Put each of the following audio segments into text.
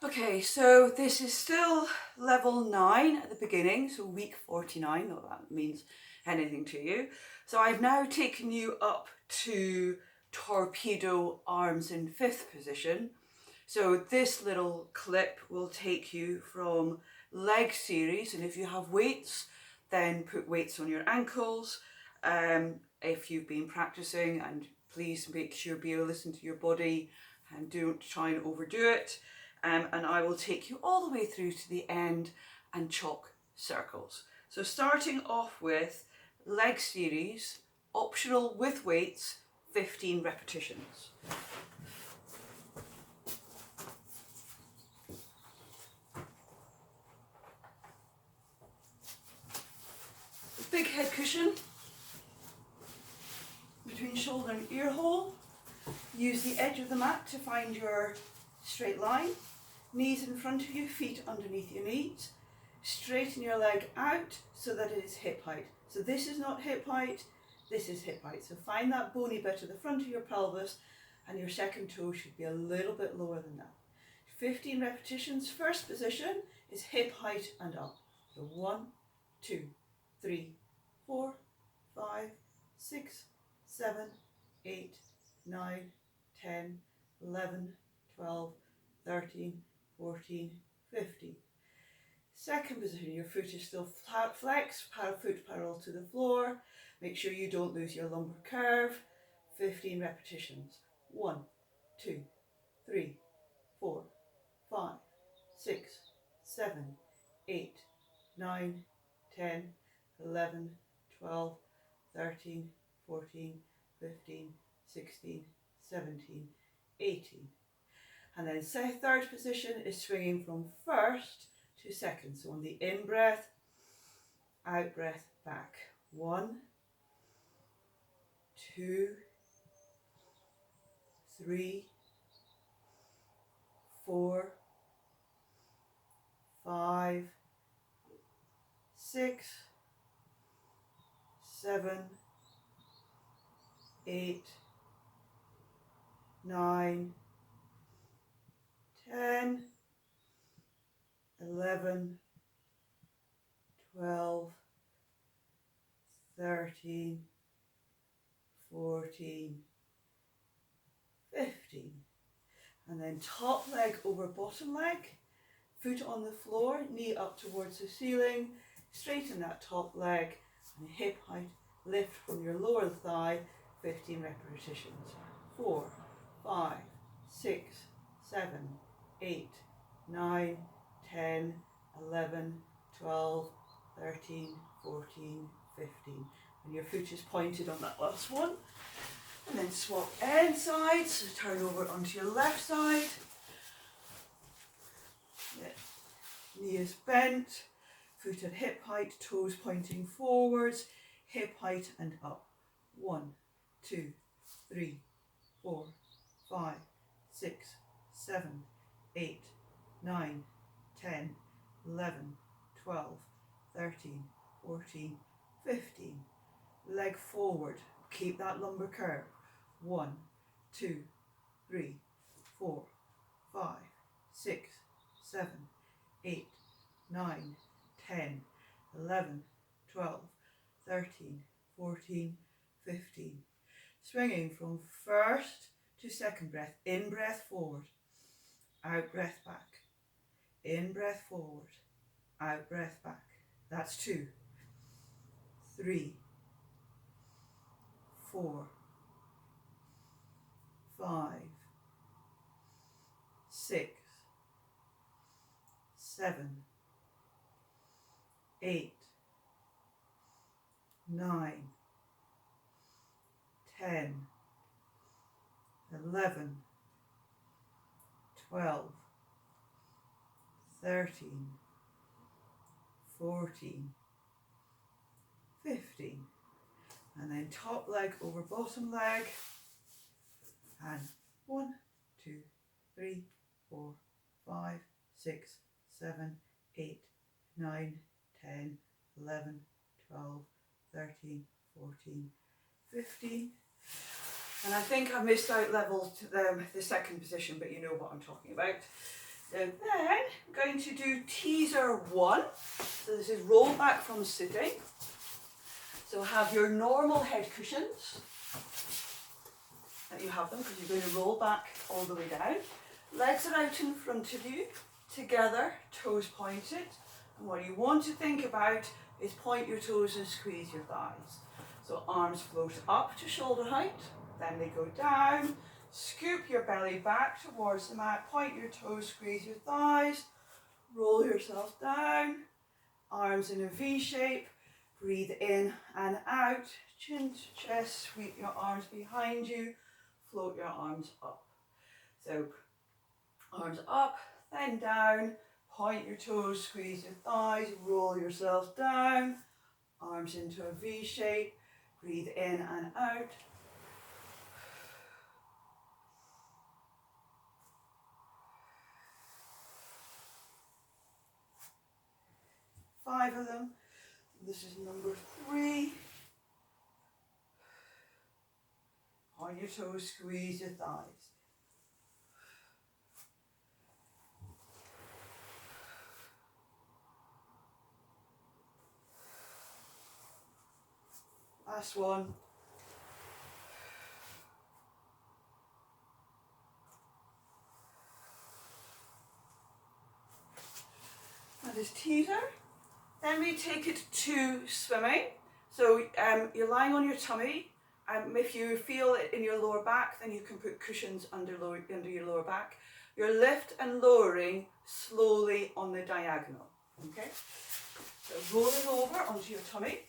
Okay, so this is still level 9 at the beginning, so week 49, not that means anything to you. So I've now taken you up to torpedo arms in 5th position. So this little clip will take you from leg series, and if you have weights, then put weights on your ankles. If you've been practicing, and please make sure be able to listen to your body and don't try and overdo it. And I will take you all the way through to the end and chalk circles. So starting off with leg series, optional with weights, 15 repetitions. Big head cushion between shoulder and ear hole. Use the edge of the mat to find your straight line. Knees in front of you, feet underneath your knees. Straighten your leg out so that it is hip height. So this is not hip height, this is hip height. So find that bony bit at the front of your pelvis, and your second toe should be a little bit lower than that. 15 repetitions. First position is hip height and up. So 1, 2, 3, 4, 5, 6, 7, 8, 9, 10, 11, 12, 13, 14, 15. Second position, your foot is still flat flexed, foot parallel to the floor. Make sure you don't lose your lumbar curve. 15 repetitions. 1, 2, 3, 4, 5, 6, 7, 8, 9, 10, 11, 12, 13, 14, 15, 16, 17, 18. And then third position is swinging from first to second. So on the in breath, out breath, back. 1, 2, 3, 4, 5, 6, 7, 8, 9, 10, 11, 12, 13, 14, 15. And then top leg over bottom leg, foot on the floor, knee up towards the ceiling, straighten that top leg, and hip height, lift from your lower thigh, 15 repetitions. 4, 5, 6, 7, 8, 9, 10, 11, 12, 13, 14, 15. And your foot is pointed on that last one. And then swap end sides, so turn over onto your left side. Knee is bent, foot at hip height, toes pointing forwards, hip height and up. 1, 2, 3, 4, 5, 6, 7, 8, 9, 10, 11, 12, 13, 14, 15. Leg forward, keep that lumbar curve. 1, 2, 3, 4, 5, 6, 7, 8, 9, 10, 11, 12, 13, 14, 15. Swinging from first to second breath. In breath forward, out breath back. In breath forward, out breath back. That's 2, 3, 4, 5, 6, 7, 8, 9, 10, 11, 12, 13, 14, 15. And then top leg over bottom leg. And 1, 2, 3, 4, 5, 6, 7, 8, 9, 10, 11, 12, 13, 14, 15. And I think I missed out level to the second position, but you know what I'm talking about. So then I'm going to do teaser 1. So this is roll back from sitting. So have your normal head cushions. That you have them because you're going to roll back all the way down. Legs are out in front of you, together, toes pointed. And what you want to think about is point your toes and squeeze your thighs. So arms float up to shoulder height, then they go down. Scoop your belly back towards the mat, point your toes, squeeze your thighs, roll yourself down, arms in a V shape, breathe in and out, chin to chest, sweep your arms behind you, float your arms up. So arms up, then down, point your toes, squeeze your thighs, roll yourself down, arms into a V shape, breathe in and out. Five of them. This is number 3. On your toes, squeeze your thighs. Last one. That is teaser. Then we take it to swimming. So you're lying on your tummy. If you feel it in your lower back, then you can put cushions under your lower back. You're lift and lowering slowly on the diagonal. Okay? So rolling over onto your tummy.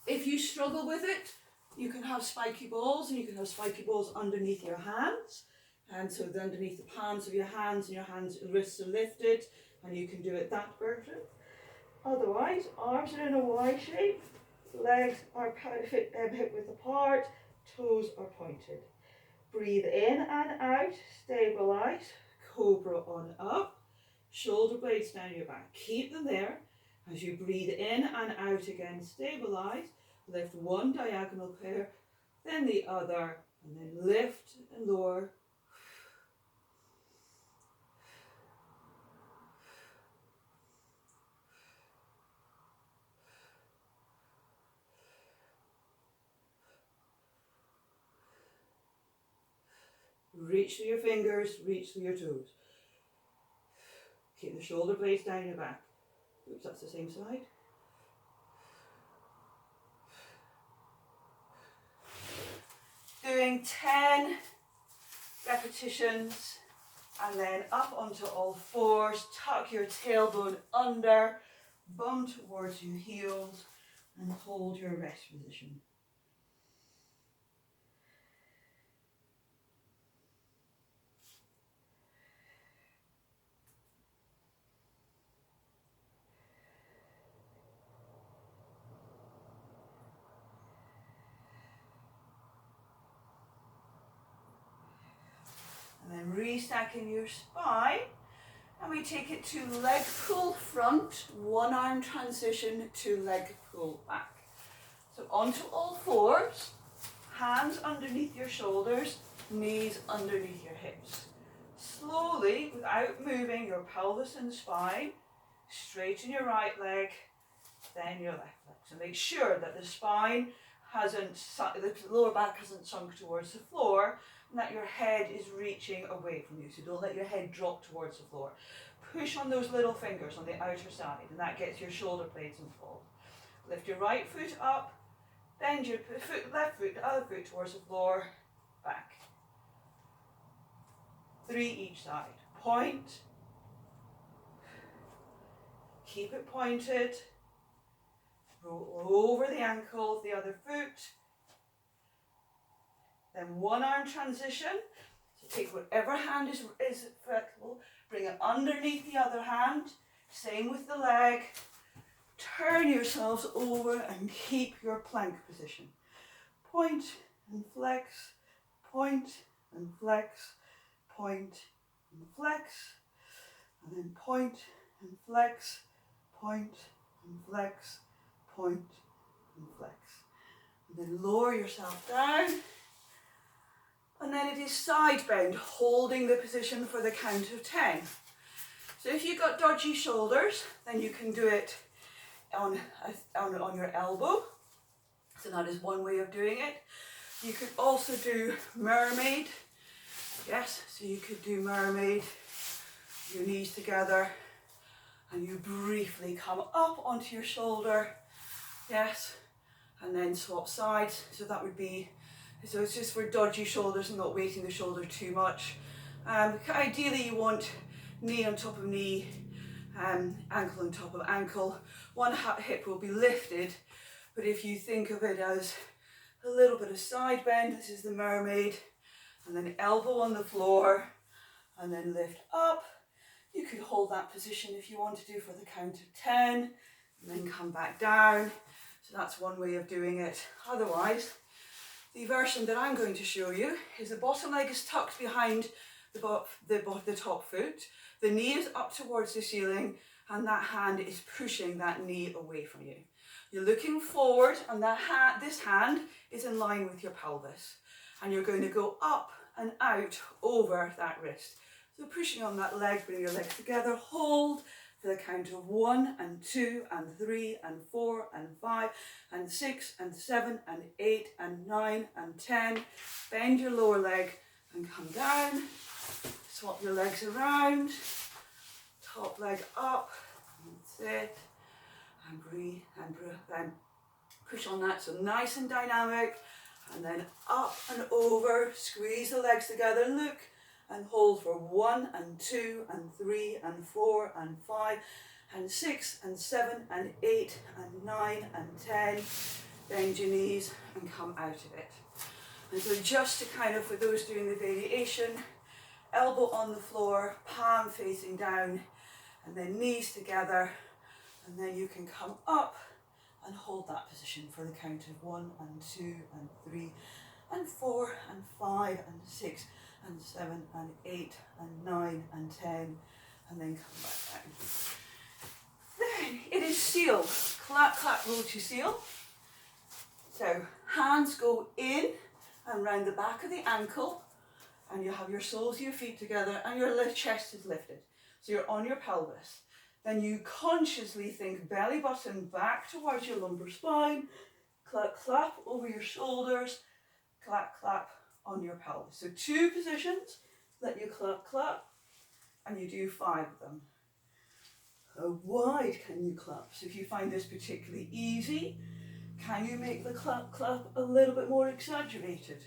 If you struggle with it, you can have spiky balls, and you can have spiky balls underneath your hands. And so they're underneath the palms of your hands, and your wrists are lifted, and you can do it that version. Otherwise, arms are in a Y shape, legs are hip width apart, toes are pointed. Breathe in and out, stabilize, cobra on up, shoulder blades down your back. Keep them there. As you breathe in and out again, stabilize, lift one diagonal pair, then the other, and then lift and lower. Reach through your fingers, reach through your toes. Keep the shoulder blades down your back. Oops, that's the same side. Doing 10 repetitions, and then up onto all fours. Tuck your tailbone under, bum towards your heels, and hold your rest position. And then restacking your spine, and we take it to leg pull front, one arm transition to leg pull back. So onto all fours, hands underneath your shoulders, knees underneath your hips. Slowly, without moving your pelvis and spine, straighten your right leg, then your left leg. So make sure that the spine the lower back hasn't sunk towards the floor, and that your head is reaching away from you. So don't let your head drop towards the floor. Push on those little fingers on the outer side, and that gets your shoulder blades involved. Lift your right foot up, bend your left foot, the other foot towards the floor, back. 3 each side. Point. Keep it pointed. Roll over the ankle of the other foot. Then one arm transition. So take whatever hand is flexible, bring it underneath the other hand. Same with the leg. Turn yourselves over and keep your plank position. Point and flex, point and flex, point and flex, and then point and flex, point and flex, point and flex. And then lower yourself down, And then it is side bend, holding the position for the count of 10. So if you've got dodgy shoulders, then you can do it on your elbow. So that is one way of doing it. You could also do mermaid. Yes, so you could do mermaid, your knees together, and you briefly come up onto your shoulder. Yes, and then swap sides. So that would be, so it's just for dodgy shoulders and not weighting the shoulder too much. Ideally you want knee on top of knee, ankle on top of ankle. One hip will be lifted, but if you think of it as a little bit of side bend, this is the mermaid, and then elbow on the floor, and then lift up. You could hold that position if you want to do for the count of 10, and then come back down. So that's one way of doing it. Otherwise, the version that I'm going to show you is the bottom leg is tucked behind the top foot. The knee is up towards the ceiling, and that hand is pushing that knee away from you. You're looking forward, and this hand is in line with your pelvis. And you're going to go up and out over that wrist. So pushing on that leg, bring your legs together, hold for the count of 1 and 2 and 3 and 4 and 5 and 6 and 7 and 8 and 9 and 10. Bend your lower leg and come down. Swap your legs around. Top leg up. And sit. And breathe and then push on that. So nice and dynamic. And then up and over. Squeeze the legs together. Look. And hold for 1 and 2 and 3 and 4 and 5 and 6 and 7 and 8 and 9 and 10. Bend your knees and come out of it. And so just to kind of, for those doing the variation, elbow on the floor, palm facing down, and then knees together, and then you can come up and hold that position for the count of 1 and 2 and 3 and 4 and 5 and 6 and 7 and 8 and 9 and 10, and then come back down. Then it is seal. Clap, clap, roll to seal. So hands go in and round the back of the ankle, and you have your soles of your feet together, and your chest is lifted. So you're on your pelvis. Then you consciously think belly button back towards your lumbar spine. Clap, clap over your shoulders. Clap, clap on your pelvis. So 2 positions, let you clap, clap, and you do 5 of them. How wide can you clap? So if you find this particularly easy, can you make the clap, clap a little bit more exaggerated?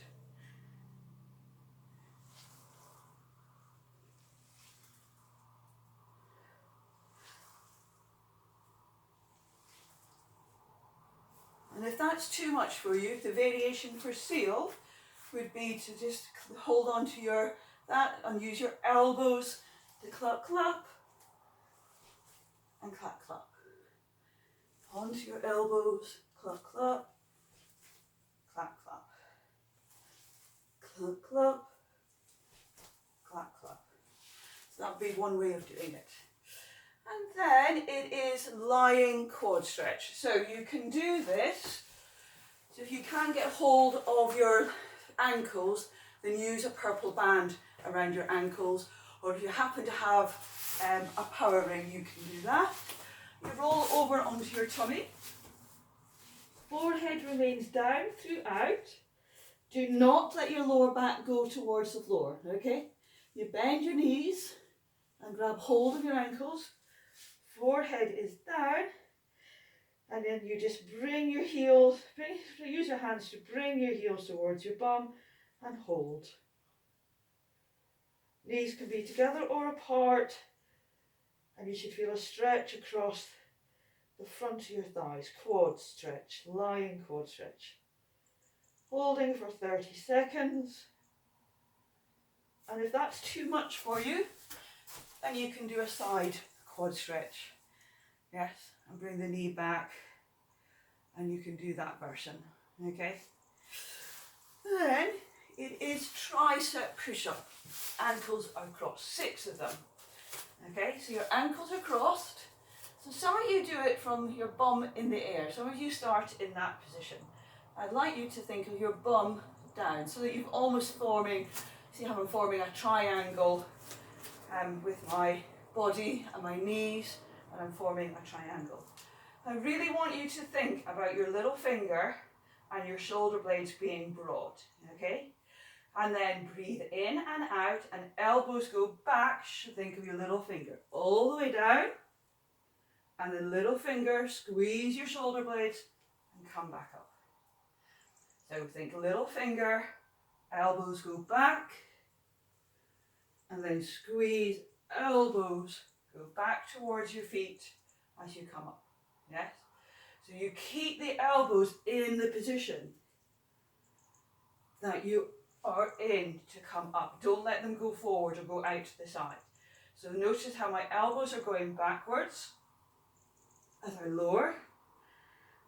And if that's too much for you, the variation for seal would be to just hold on to that and use your elbows to clap, clap, and clap, clap. Onto your elbows, clap, clap, clap, clap, clap, clap, clap, clap. So that would be one way of doing it. And then it is lying quad stretch. So you can do this. So if you can get hold of your ankles, then use a purple band around your ankles, or if you happen to have a power ring, you can do that. You roll over onto your tummy. Forehead remains down throughout. Do not let your lower back go towards the floor, okay? You bend your knees and grab hold of your ankles. Forehead is down, and then you just bring your heels, use your hands to bring your heels towards your bum and hold. Knees can be together or apart, and you should feel a stretch across the front of your thighs. Quad stretch, lying quad stretch. Holding for 30 seconds. And if that's too much for you, then you can do a side quad stretch. Yes, and bring the knee back, and you can do that version. Okay. Then it is tricep push-up. Ankles are crossed, 6 of them. Okay, so your ankles are crossed. So some of you do it from your bum in the air. Some of you start in that position. I'd like you to think of your bum down, so that you've almost forming, see how I'm forming a triangle with my body and my knees, and I'm forming a triangle. I really want you to think about your little finger and your shoulder blades being broad, okay? And then breathe in and out, and elbows go back. Think of your little finger all the way down, and the little finger, squeeze your shoulder blades and come back up. So think little finger, elbows go back, and then squeeze, elbows go back towards your feet as you come up. Yes? So you keep the elbows in the position that you are in to come up. Don't let them go forward or go out to the side. So notice how my elbows are going backwards as I lower,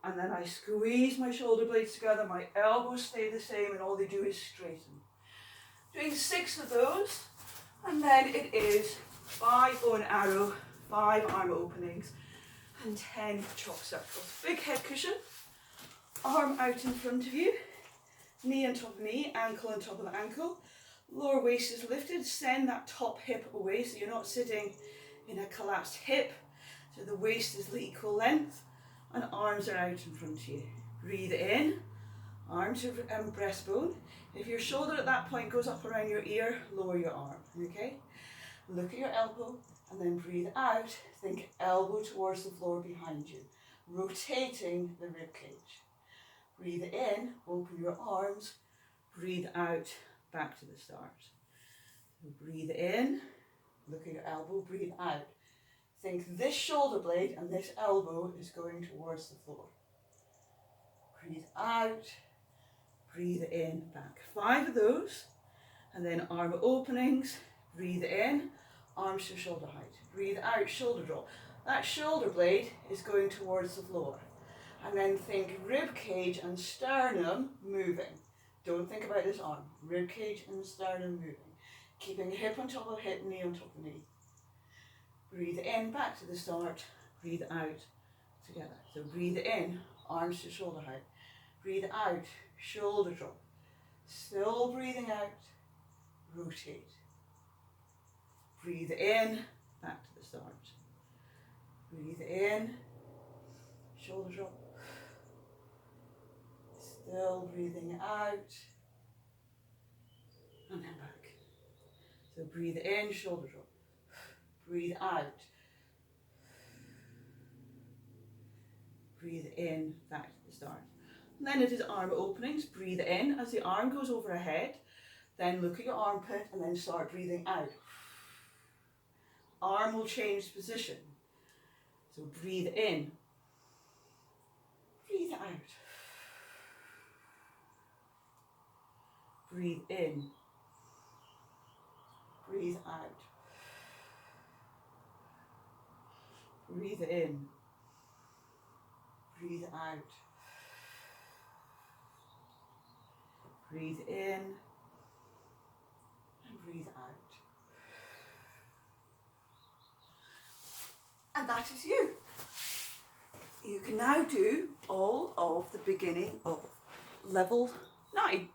and then I squeeze my shoulder blades together, my elbows stay the same, and all they do is straighten. Doing 6 of those, and then it is 5 bow and arrow, 5 arm openings, and 10 chalk circles. Big head cushion, arm out in front of you, knee on top of knee, ankle on top of ankle, lower waist is lifted, send that top hip away so you're not sitting in a collapsed hip, so the waist is the equal length, and arms are out in front of you. Breathe in, arms to breastbone. If your shoulder at that point goes up around your ear, lower your arm, okay? Look at your elbow, and then breathe out, think elbow towards the floor behind you, rotating the rib cage. Breathe in, open your arms, breathe out, back to the start. So breathe in, look at your elbow, breathe out. Think this shoulder blade and this elbow is going towards the floor. Breathe out, breathe in, back. 5 of those, and then arm openings, breathe in, arms to shoulder height. Breathe out, shoulder drop. That shoulder blade is going towards the floor. And then think rib cage and sternum moving. Don't think about this arm. Rib cage and sternum moving. Keeping hip on top of hip, knee on top of knee. Breathe in, back to the start. Breathe out, together. So breathe in, arms to shoulder height. Breathe out, shoulder drop. Still breathing out, rotate. Breathe in, back to the start. Breathe in, shoulder drop. Still breathing out, and then back. So breathe in, shoulder drop. Breathe out. Breathe in, back to the start. And then it is arm openings. Breathe in as the arm goes overhead. Then look at your armpit and then start breathing out. Arm will change position. So breathe in. Breathe out. Breathe in. Breathe out. Breathe in. Breathe out. Breathe in. And breathe out. And that is you. You can now do all of the beginning of level 9.